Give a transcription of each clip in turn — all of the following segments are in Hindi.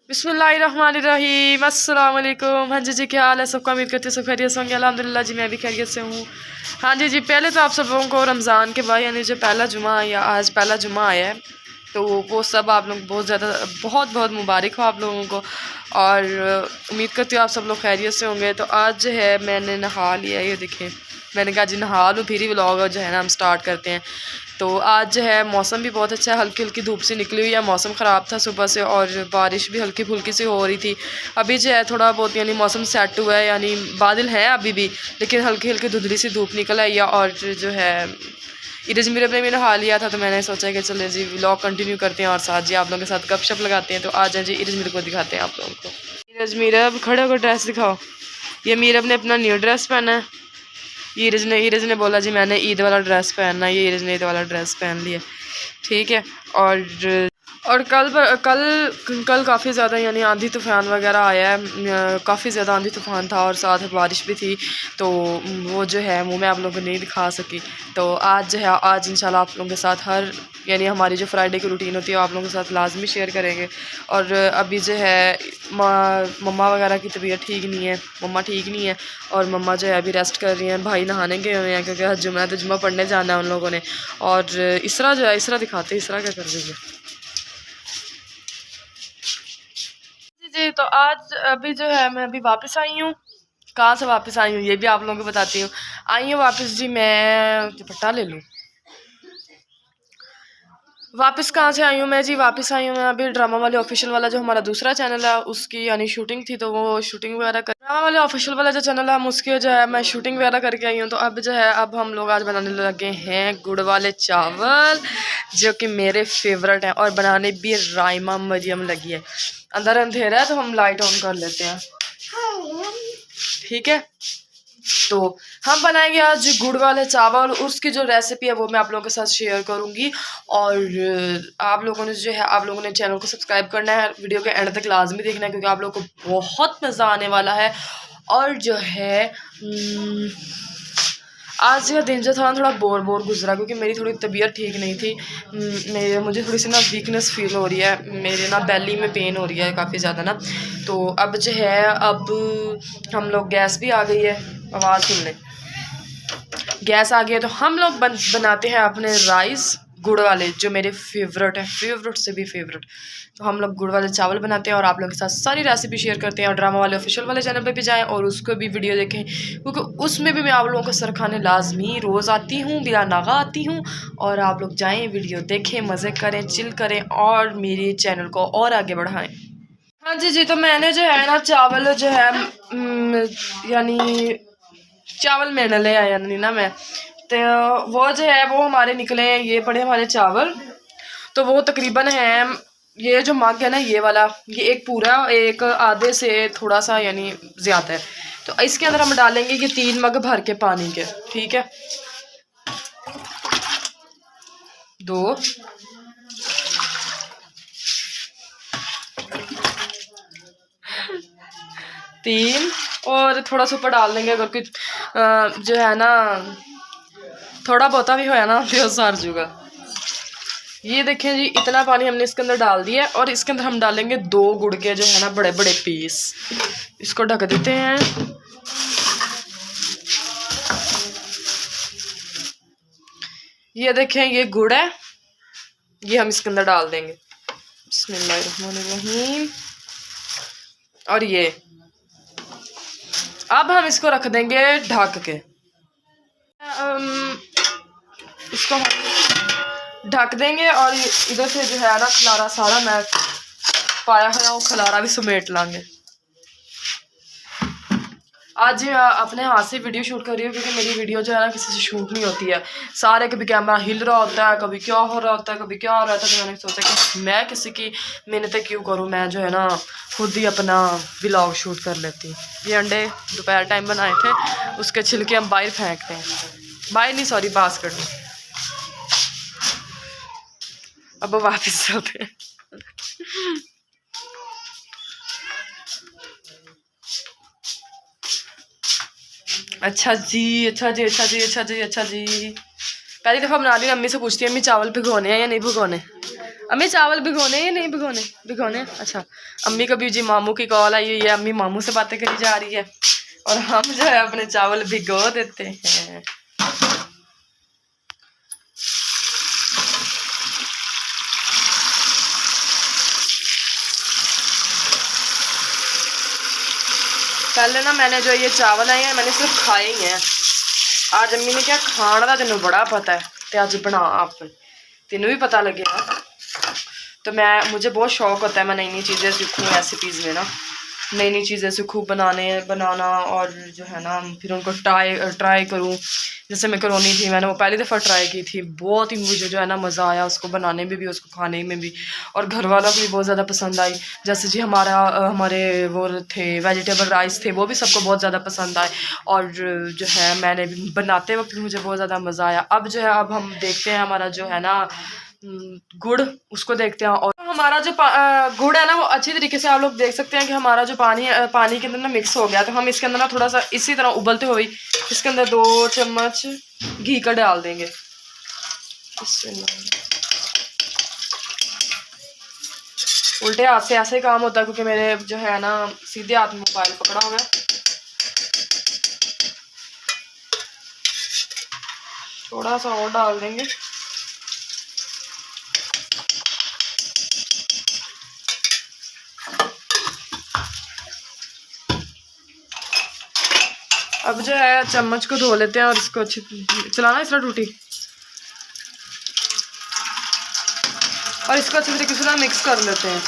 बिस्मिल्लाहिर्रहमानिर्रहीम, अस्सलाम वालेकुम। हाँ जी, क्या हाल है सबका? उम्मीद करती हूँ सब खैरियत से होंगे। अल्हम्दुलिल्लाह जी, मैं भी खैरियत से हूँ। हाँ जी, पहले तो आप सब लोगों को रमज़ान के बाद यानी जो पहला जुमा या आज पहला जुमा आया है तो वो सब आप लोग बहुत ज़्यादा बहुत बहुत मुबारक हो आप लोगों को। और उम्मीद करती हूँ आप सब लोग खैरियत से होंगे। तो आज जो है मैंने नहा लिया, ये देखें, मैंने कहा जी नहा लूँ फिर ही व्लॉग जो है ना हम स्टार्ट करते हैं। तो आज जो है मौसम भी बहुत अच्छा है, हल्की हल्की धूप से निकली हुई है। मौसम ख़राब था सुबह से और बारिश भी हल्की फुल्की सी हो रही थी। अभी जो है थोड़ा बहुत यानी मौसम सेट हुआ है, यानी बादल हैं अभी भी, लेकिन हल्की हल्की धुंधली सी धूप निकल आई है। और जो है इरज मेरे ने भी नहा लिया था, तो मैंने सोचा कि चले जी व्लॉग कंटिन्यू करते हैं और साथ जी आप लोगों के साथ गपशप लगाते हैं। तो आ जाए जी इरज मेरे को दिखाते हैं आप लोगों को। इरज मीरब खड़े होकर ड्रेस दिखाओ। ये मीरब ने अपना न्यू ड्रेस पहना है। ये इरज ने बोला जी मैंने ईद वाला ड्रेस पहनना है। ये इरज ने ईद वाला ड्रेस पहन लिया, ठीक है। और कल काफ़ी ज़्यादा यानी आंधी तूफ़ान वगैरह आया है, काफ़ी ज़्यादा आंधी तूफ़ान था और साथ बारिश भी थी। तो वो जो है वो मैं आप लोगों को नहीं दिखा सकी। तो आज जो है आज इंशाल्लाह आप लोगों के साथ हर यानी हमारी जो फ्राइडे की रूटीन होती है वो आप लोगों के साथ लाजमी शेयर करेंगे। और अभी जो है मम्मा वगैरह की तबीयत ठीक नहीं है, मम्मा ठीक नहीं है और मम्मा जो है अभी रेस्ट कर रही हैं। भाई नहाने गए हुए हैं क्योंकि हज जुमा है, तो जुमा पढ़ने जाना है उन लोगों ने। और इसरा जो है इसरा दिखाते, इसरा क्या कर रही है जी। तो आज अभी जो है मैं अभी वापस आई हूँ। कहाँ से वापस आई हूँ ये भी आप लोगों को बताती हूँ। आई हूँ वापस जी, मैं दुपट्टा ले लूँ। वापस कहाँ से आई हूँ मैं जी? वापस आई हूँ मैं अभी ड्रामा वाले ऑफिशियल वाला जो हमारा दूसरा चैनल है उसकी यानी शूटिंग थी, तो वो शूटिंग वगैरह कर ड्रामा वाले ऑफिशियल वाला जो चैनल है हम उसके जो है मैं शूटिंग वगैरह करके आई हूँ। तो अब जो है अब हम लोग आज बनाने लगे हैं गुड़ वाले चावल, जो कि मेरे फेवरेट हैं। और बनाने भी राइमा मरियम लगी है। अंदर अंधेरा है तो हम लाइट ऑन कर लेते हैं, ठीक है। तो हम बनाएंगे आज गुड़ वाले चावल। उसकी जो रेसिपी है वो मैं आप लोगों के साथ शेयर करूंगी। और आप लोगों ने जो है आप लोगों ने चैनल को सब्सक्राइब करना है, वीडियो के एंड तक लाजमी देखना है क्योंकि आप लोगों को बहुत मज़ा आने वाला है। और जो है आज का दिन जो था थोड़ा बोर गुजरा क्योंकि मेरी थोड़ी तबीयत ठीक नहीं थी। मुझे थोड़ी सी ना वीकनेस फील हो रही है, मेरे ना बेली में पेन हो रही है काफ़ी ज़्यादा ना। तो अब जो है अब हम लोग गैस भी आ गई है, आवाज़ सुन लें, गैस आ गया। तो हम लोग बनाते हैं अपने राइस गुड़ वाले, जो मेरे फेवरेट है, फेवरेट से भी फेवरेट। तो हम लोग गुड़ वाले चावल बनाते हैं और आप लोगों के साथ सारी रेसिपी शेयर करते हैं। और ड्रामा वाले ऑफिशियल वाले चैनल पे भी जाएं और उसको भी वीडियो देखें क्योंकि उसमें भी मैं आप लोगों को सर खाने लाजमी रोज़ आती हूँ, बिला नागा आती हूँ। और आप लोग जाएँ, वीडियो देखें, मज़े करें, चिल करें और मेरे चैनल को और आगे बढ़ाएँ। हाँ जी तो मैंने जो है ना चावल जो है यानी चावल मैंने ले आया नहीं ना मैं, तो वो जो है वो हमारे निकले हैं, ये पड़े हमारे चावल। तो वो तकरीबन है, ये जो मग है ना ये वाला, ये एक पूरा एक आधे से थोड़ा सा यानी ज़्यादा है। तो इसके अंदर हम डालेंगे ये 3 मग भर के पानी के, ठीक है। 2 3 और थोड़ा सा ऊपर डाल देंगे अगर कुछ जो है ना थोड़ा बहुता भी होया ना तो सार जूगा। ये देखें जी इतना पानी हमने इसके अंदर डाल दिया और इसके अंदर हम डालेंगे 2 गुड़ के जो है ना बड़े बड़े पीस। इसको ढक देते हैं। ये देखें ये गुड़ है, ये हम इसके अंदर डाल देंगे। बिस्मिल्लाहिर्रहमानिर्रहीम। और ये अब हम इसको रख देंगे ढक के। इसको हम ढक देंगे और इधर से जो है ना खलारा सारा मैं पाया है वो खलारा भी समेट लांगे। आज अपने हाथ से वीडियो शूट कर रही हूँ क्योंकि मेरी वीडियो जो है ना किसी से शूट नहीं होती है। सारे कभी कैमरा हिल रहा होता है, कभी क्या हो रहा होता है, कभी क्या हो रहा था। तो मैंने सोचा कि मैं किसी की मेहनतें क्यों करूँ, मैं जो है ना खुद ही अपना व्लॉग शूट कर लेती। ये अंडे दोपहर टाइम बनाए थे, उसके छिलके हम बाहर फेंकते हैं, बाहर नहीं सॉरी बास्केट में। अब वापस चलते हैं। अच्छा जी पहली दफ़ा बना रही हूँ। अम्मी से पूछती है अम्मी चावल भिगोने हैं या नहीं भिगोने, अम्मी चावल भिगोने या नहीं भिगोने? भिगोने। अच्छा अम्मी को भी जी मामू की कॉल आई हुई है, अम्मी मामू से बातें करी जा रही है और हम जो है अपने चावल भिगो देते हैं। पहले ना मैंने जो ये चावल आए हैं मैंने सिर्फ खाए ही हैं। आज अम्मी ने क्या खाना था तेनों बड़ा पता है, तो आज बना आप तेनों भी पता लगे ना। तो मुझे बहुत शौक होता है मैं नई नई चीज़ें सीखूँ रेसिपीज़ में ना, नई नई चीज़ें सीखूँ बनाना और जो है ना फिर उनको ट्राई करूँ। जैसे मैकरोनी थी, मैंने वो पहली दफ़ा ट्राई की थी, बहुत ही मुझे जो है ना मज़ा आया उसको बनाने में भी उसको खाने में भी, और घर वालों को भी बहुत ज़्यादा पसंद आई। जैसे जी हमारे वो थे वेजिटेबल राइस थे, वो भी सबको बहुत ज़्यादा पसंद आए। और जो है मैंने भी बनाते वक्त मुझे बहुत ज़्यादा मज़ा आया। अब जो है अब हम देखते हैं हमारा जो है ना गुड़, उसको देखते हैं। और हमारा जो गुड़ है ना वो अच्छी तरीके से आप लोग देख सकते हैं कि हमारा जो पानी के अंदर ना मिक्स हो गया। तो हम इसके अंदर ना थोड़ा सा इसी तरह उबलते हुए इसके अंदर 2 चम्मच घी का डाल देंगे। उल्टे हाथ से ऐसे ही काम होता है क्योंकि मेरे जो है ना सीधे हाथ में मोबाइल पकड़ा हुआ है। थोड़ा सा और डाल देंगे। अब जो है चम्मच को धो लेते हैं और इसको अच्छी चलाना इस तरह टूटी, और इसको अच्छी तरीके से ना मिक्स कर लेते हैं।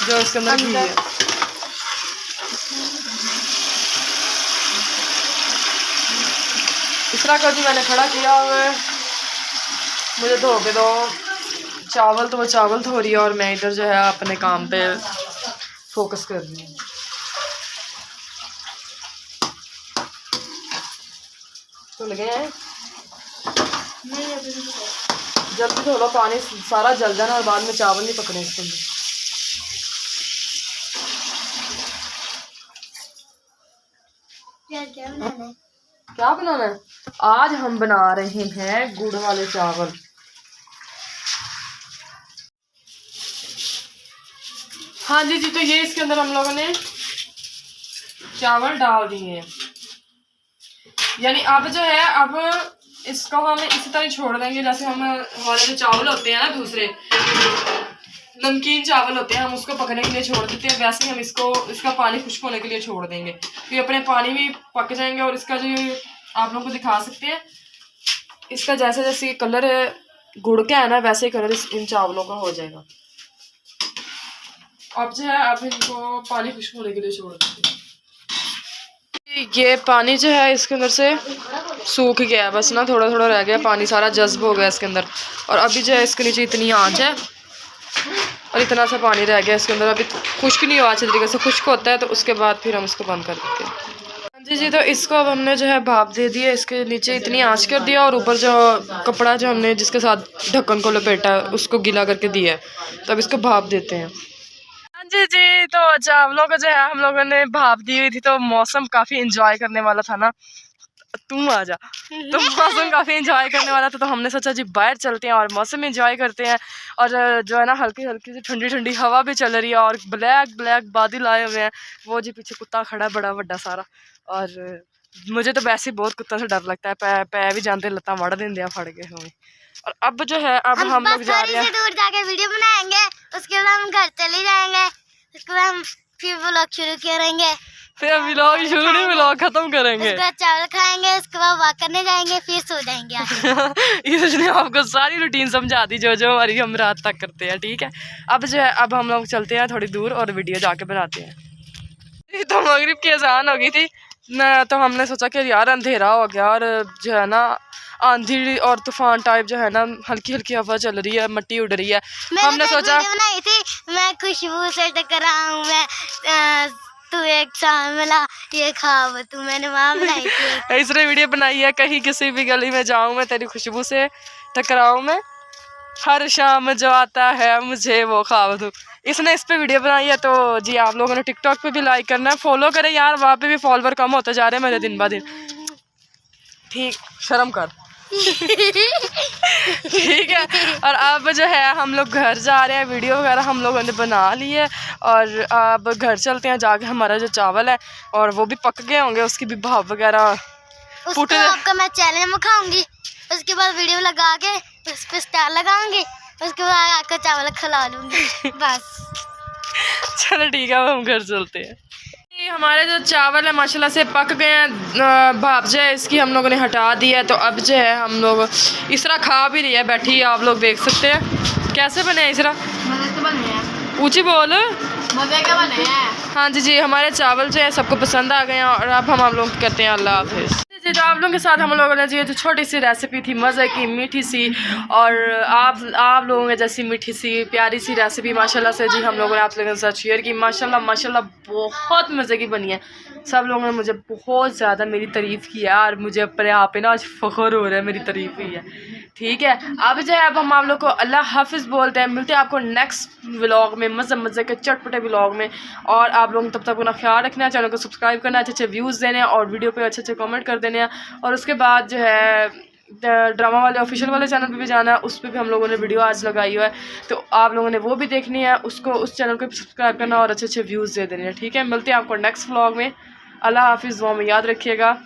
जो इसके अंदर घी है इस तरह का जी मैंने खड़ा किया हुआ है। मुझे धो के दो चावल, तो वो चावल धो रही है और मैं इधर जो है अपने काम पे फोकस कर रही हूँ। तो लगे हैं जल्दी धो लो, पानी सारा जल जाना और बाद में चावल नहीं पकड़े इसके अंदर। क्या बनाना है? आज हम बना रहे हैं गुड़ वाले चावल। हाँ जी तो ये इसके अंदर हम लोगों ने चावल डाल दिए हैं। यानी अब जो है अब इसको हम इसी तरह छोड़ देंगे जैसे हमारे जो चावल होते हैं ना दूसरे नमकीन चावल होते हैं, हम उसको पकने के लिए छोड़ देते हैं, वैसे ही हम इसका पानी खुश्क होने के लिए छोड़ देंगे। फिर अपने पानी भी पक जाएंगे और इसका जो आप लोगों को दिखा सकते हैं इसका जैसे जैसे कलर गुड़ का है ना वैसे ही कलर इन चावलों का हो जाएगा। अब जो है अब इनको पानी खुश्क होने के लिए छोड़ देते हैं। ये पानी जो है इसके अंदर से सूख गया है, बस ना थोड़ा थोड़ा रह गया, पानी सारा जज्ब हो गया इसके अंदर। और अभी जो है इसके नीचे इतनी आंच है और इतना सा पानी रह गया इसके अंदर, अभी खुश्क नहीं हुआ अच्छे तरीके से। खुश्क होता है तो उसके बाद फिर हम इसको बंद कर देते हैं। हाँ जी तो इसको अब हमने जो है भाप दे दिया, इसके नीचे इतनी आंच कर दिया और ऊपर जो कपड़ा जो हमने जिसके साथ ढक्कन को लपेटा उसको गीला करके दिया है। तो अब इसको भाप देते हैं। जी तो चावलों को जो है हम लोगों ने भाप दी हुई थी, तो मौसम काफ़ी इंजॉय करने वाला था ना, तुम आ जा। तो मौसम काफ़ी इंजॉय करने वाला था तो हमने सोचा जी बाहर चलते हैं और मौसम इंजॉय करते हैं। और जो है ना हल्की हल्की सी ठंडी ठंडी हवा भी चल रही है और ब्लैक ब्लैक बादल आए हुए हैं। वो जी पीछे कुत्ता खड़ा है बड़ा बड़ा सारा, और मुझे तो वैसे ही बहुत कुत्ता से डर लगता है, पै भी जानते लत्ता वड़ देंगे फड़ गए हमें। और अब जो है अब हम लोग जा रहे हैं, दूर जाके वीडियो बनाएंगे, उसके बाद हम घर चले जाएंगे, उसके बाद हम फिर व्लॉग शुरू करेंगे, फिर व्लॉग शुरू नहीं व्लॉग खत्म करेंगे, उसके बाद चावल खाएंगे, उसके बाद वॉक करने जाएंगे, फिर सो जाएंगे। इसने आपको सारी रूटीन समझा दी जो हमारी हम रात तक करते हैं। ठीक है अब जो है अब हम लोग चलते हैं थोड़ी दूर और वीडियो जाके बनाते हैं। तो मगरिब की अजान हो गई थी ना, तो हमने सोचा कि यार अंधेरा हो गया और जो है ना आंधी और तूफान टाइप जो है ना हल्की हल्की हवा चल रही है, मट्टी उड़ रही है। हमने सोचा बनाई थी मैं खुशबू से टकराऊं मैं, तू एक मिला ये खाब तू, मैंने वहाँ बनाई थी। इसने वीडियो बनाई है कहीं किसी भी गली में जाऊं मैं तेरी खुशबू से टकराऊं मैं, हर शाम जो आता है मुझे वो खाब दूं। इसने इस पे वीडियो बनाई है। तो जी आप लोगों ने टिकटॉक पे भी लाइक करना है, फॉलो करें यार, वहाँ पे भी फॉलोवर कम होते जा रहे हैं मेरे दिन ब दिन। ठीक शर्म कर ठीक है। और अब जो है हम लोग घर जा रहे हैं, वीडियो वगैरह हम लोगों ने बना ली है और अब घर चलते हैं। जाके हमारा जो चावल है और वो भी पक गए होंगे, उसकी भी भाप वगैरह उसको आपका मैं चैनल में खाऊंगी, उसके बाद वीडियो लगा के उस पर स्टार लगाऊंगी, उसके बाद आपका चावल खिला लूंगी बस। चलो ठीक है, अब हम घर चलते हैं। ये हमारे जो चावल है माशाल्लाह से पक गए हैं, भाप जो है इसकी हम लोगों ने हटा दी है। तो अब जो है हम लोग इस तरह खा भी रही है बैठी, आप लोग देख सकते हैं कैसे बने हैं इस तरह। ऊंची बोल, मजे के बने हैं। हाँ जी, हमारे चावल जो है सबको पसंद आ गए हैं और अब हम लोग कहते हैं अल्लाह हाफिज़ जी। तो आप लोगों के साथ हम लोगों ने जो छोटी सी रेसिपी थी, मज़े की मीठी सी, और आप लोगों ने जैसी मीठी सी प्यारी सी रेसिपी माशाल्लाह से जी हम लोगों ने आप लोगों के साथ शेयर की। माशाल्लाह बहुत मज़े की बनी है। सब लोगों ने मुझे बहुत ज़्यादा मेरी तारीफ़ की है और मुझे अपने आप पे ना आज फ़ख्र हो रहा है, मेरी तारीफ़ हुई है। ठीक है, अब जो है अब हम आप लोग को अल्लाह हाफिज़ बोलते हैं। मिलते हैं आपको नेक्स्ट व्लॉग में, मज़े के चटपटे व्लॉग में। और आप लोग तब तक अपना ख्याल रखना है, चैनल को सब्सक्राइब करना, अच्छे व्यूज़ देने हैं और वीडियो पे अच्छे कमेंट कर देने हैं। और उसके बाद जो है ड्रामा वाले ऑफिशियल वाले चैनल पे भी जाना है, उस पर भी हम लोगों ने वीडियो आज लगाई हुआ है, तो आप लोगों ने वो भी देखनी है, उसको उस चैनल को भी सब्सक्राइब करना और अच्छे व्यूज़ दे देने हैं। ठीक है, मिलते हैं आपको नेक्स्ट व्लॉग में। अल्लाह हाफिज़, दुआ में याद रखिएगा।